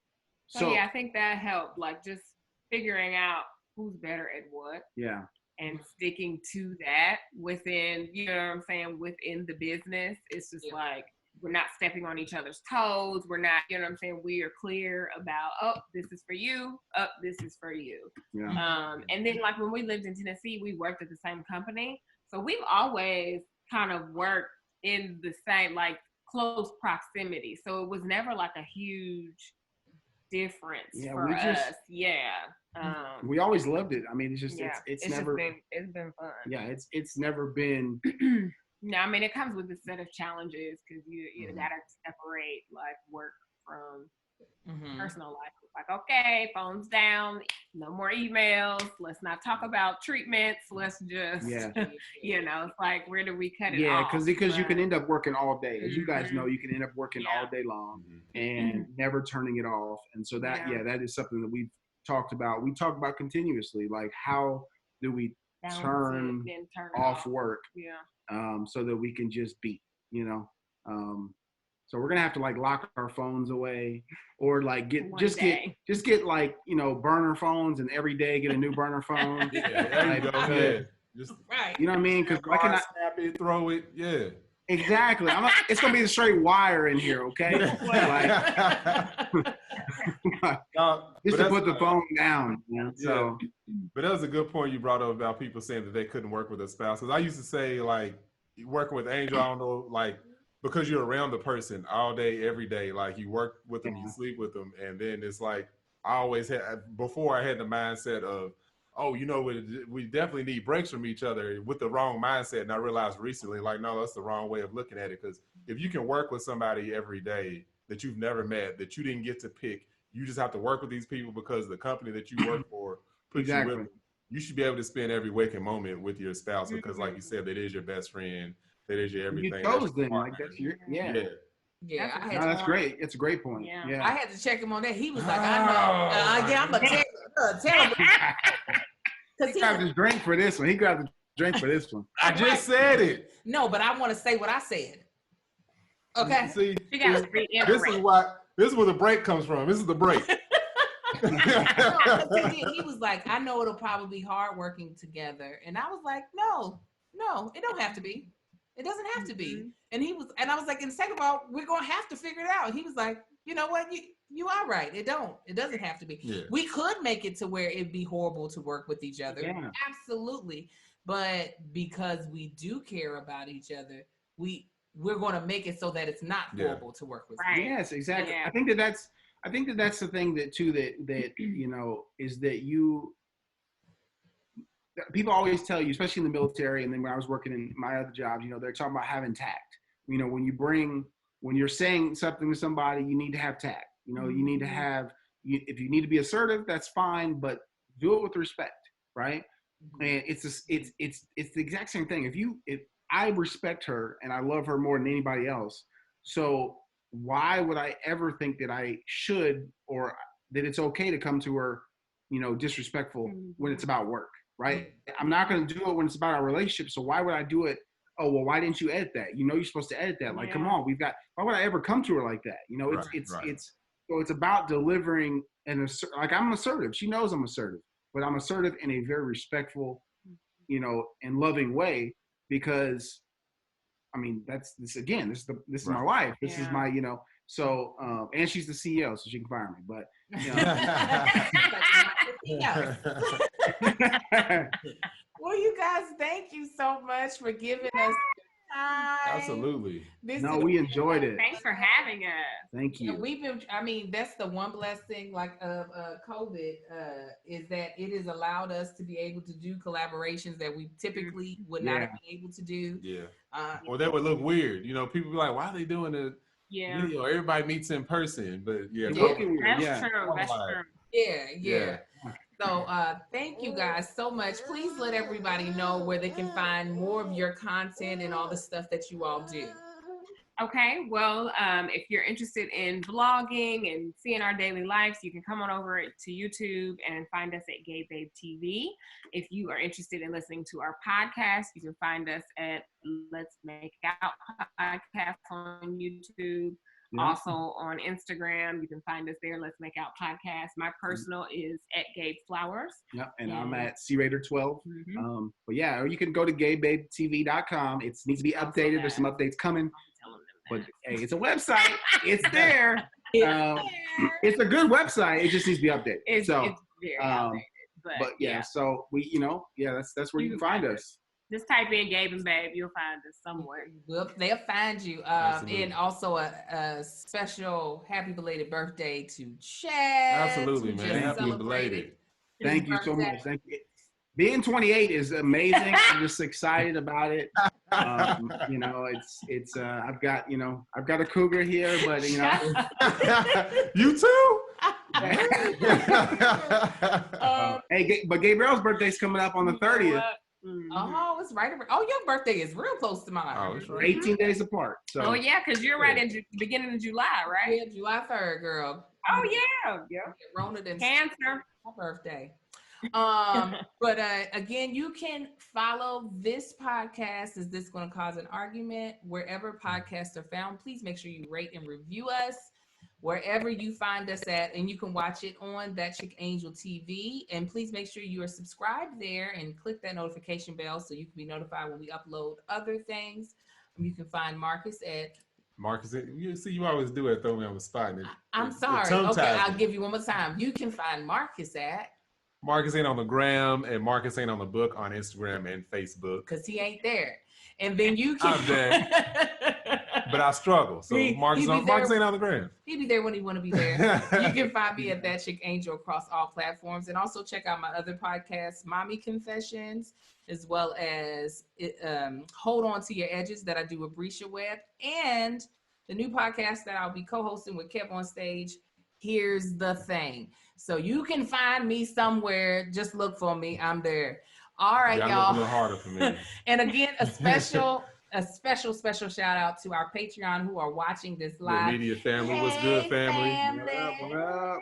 so yeah, I think that helped, like just figuring out who's better at what. Yeah. And sticking to that within, you know what I'm saying, within the business. It's just like, we're not stepping on each other's toes. We're not, you know what I'm saying? We are clear about, oh, this is for you. Oh, this is for you. Yeah. And then like when we lived in Tennessee, we worked at the same company. So we've always kind of worked in the same, like close proximity. So it was never like a huge difference for us. We always loved it. I mean, it's just, it's never been, it's been fun. Yeah. It's never been. No, I mean, it comes with a set of challenges because you gotta separate like work from personal life. It's like, okay, phones down, no more emails. Let's not talk about treatments. Let's just, it's like, where do we cut it off? Yeah, because you can end up working all day. As you guys know, you can end up working all day long and never turning it off. And so that is something that we've talked about. We talk about continuously, like how do we turn off work? So that we can just be, so we're gonna have to like lock our phones away, or like get like burner phones, and every day get a new burner phone. There you go. Just right. You know what I mean? Because I cannot snap it, throw it. Yeah. Exactly. It's gonna be a straight wire in here, okay? Just to put the phone down. So. But that was a good point you brought up about people saying that they couldn't work with a spouse. Because I used to say, like, working with Angel, I don't know, like, because you're around the person all day, every day, like you work with them, you sleep with them, and then it's like I always had before I had the mindset of, oh, we definitely need breaks from each other with the wrong mindset. And I realized recently, like, no, that's the wrong way of looking at it. Because if you can work with somebody every day that you've never met, that you didn't get to pick, you just have to work with these people because the company that you work for puts you with them. You should be able to spend every waking moment with your spouse because, like you said, that is your best friend. That is your everything. You chose them. Like, that's your, that's great. It's a great point. Yeah. I had to check him on that. He was like, I know. I'm going to tell him. He grabbed his drink for this one. I just said it. No, but I want to say what I said. Okay. See, this is where the break comes from. This is the break. He was like, I know it'll probably be hard working together. And I was like, no, No, it don't have to be. It doesn't have to be. And I was like, and second of all, we're gonna have to figure it out. He was like, you know what, you are right. It doesn't have to be. Yeah. We could make it to where it'd be horrible to work with each other. Yeah. Absolutely. But because we do care about each other, we're gonna make it so that it's not horrible to work with. Right. Yes, exactly. Yeah. I think that's the thing that you know, is that people always tell you, especially in the military, and then when I was working in my other jobs, you know, they're talking about having tact. You know, when you're saying something to somebody, you need to have tact. You know, you need to have, if you need to be assertive, that's fine, but do it with respect, right? And it's the exact same thing. If I respect her and I love her more than anybody else, so why would I ever think that I should, or that it's okay to come to her, you know, disrespectful when it's about work? Right? I'm not going to do it when it's about our relationship. So why would I do it? Oh, well, why didn't you edit that? You know, you're supposed to edit that. Like, come on, why would I ever come to her like that? You know, so it's about delivering like I'm assertive. She knows I'm assertive, but I'm assertive in a very respectful, you know, and loving way, because I mean, this is my life. This is my, you know, so, and she's the CEO, so she can fire me, but, you know. Well, you guys, thank you so much for giving us time. Absolutely. We enjoyed it. Thanks for having us. Thank you. That's the one blessing of COVID, is that it has allowed us to be able to do collaborations that we typically would not have been able to do. Yeah. Or that would look weird. You know, people be like, why are they doing a video? Everybody meets in person, but That's true. That's true. Yeah. So thank you guys so much. Please let everybody know where they can find more of your content and all the stuff that you all do. Okay, well, if you're interested in vlogging and seeing our daily lives, you can come on over to YouTube and find us at Gay Babe TV. If you are interested in listening to our podcast, you can find us at Let's Make Out Podcast on YouTube. Also on Instagram, you can find us there. Let's Make Out Podcast. My personal is at Gabe Flowers. Yep, and I'm at CRater12. But yeah, or you can go to gaybabetv.com. It needs to be updated. There's some updates coming. But hey, it's a website. It's there. It's a good website. It just needs to be updated. It's very outdated. But yeah, so we, you know, that's where you can find us. Just type in Gabe and Babe, you'll find us somewhere. Well, they'll find you. And also a special happy belated birthday to Chad. Absolutely, man. Happy belated. Thank you so much. Thank you. Being 28 is amazing. I'm just excited about it. You know, it's I've got a cougar here, but you know. You too? But Gabrielle's birthday's coming up on the 30th. Oh, it's right around. Oh, your birthday is real close to mine. Oh, it's right. 18 days apart. So. Oh yeah, because you're right in the beginning of July, right? Yeah, July 3rd, girl. Oh yeah. Rona and Cancer. My birthday. But again, you can follow this podcast. Is This Going to Cause an Argument? Wherever podcasts are found, please make sure you rate and review us wherever you find us at, and you can watch it on That Chick Angel TV. And please make sure you are subscribed there and click that notification bell so you can be notified when we upload other things. You can find Marcus, you see, you always do it, throw me on the spot. I'm sorry. Okay, I'll give you one more time. You can find Marcus at Marcus Ain't on the Gram and Marcus Ain't on the Book on Instagram and Facebook. Because he ain't there. And then you can. I'm there. But I struggle. So Marcus ain't on the gram. He be there when he want to be there. You can find me at That Chick Angel across all platforms. And also check out my other podcasts, Mommy Confessions, as well as Hold On to Your Edges that I do with Brescia Webb. And the new podcast that I'll be co-hosting with Kev on Stage, Here's the Thing. So you can find me somewhere. Just look for me. I'm there. All right, y'all. Look a little harder for me. And again, a special shout out to our Patreon who are watching this live. The media family, what's good, family? What up?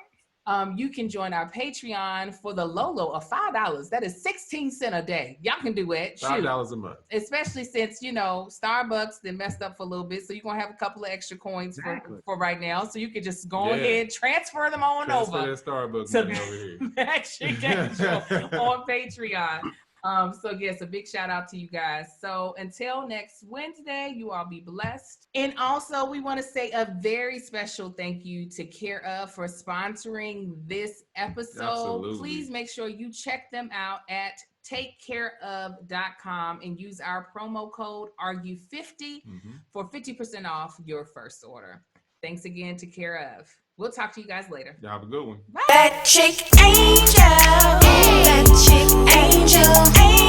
You can join our Patreon for the low low of $5. That is 16 cents a day. Y'all can do it. $5 a month. Especially since, you know, Starbucks then messed up for a little bit. So you're going to have a couple of extra coins for right now. So you can just go ahead, transfer them on over. Transfer that Starbucks money over here. That Chick Angel on Patreon. So yes, a big shout out to you guys. So until next Wednesday, you all be blessed. And also we want to say a very special thank you to Care Of for sponsoring this episode. Absolutely. Please make sure you check them out at takecareof.com and use our promo code ARGUE50 for 50% off your first order. Thanks again to Care Of. We'll talk to you guys later. Y'all have a good one. Bye. That chick angel. That chick angel.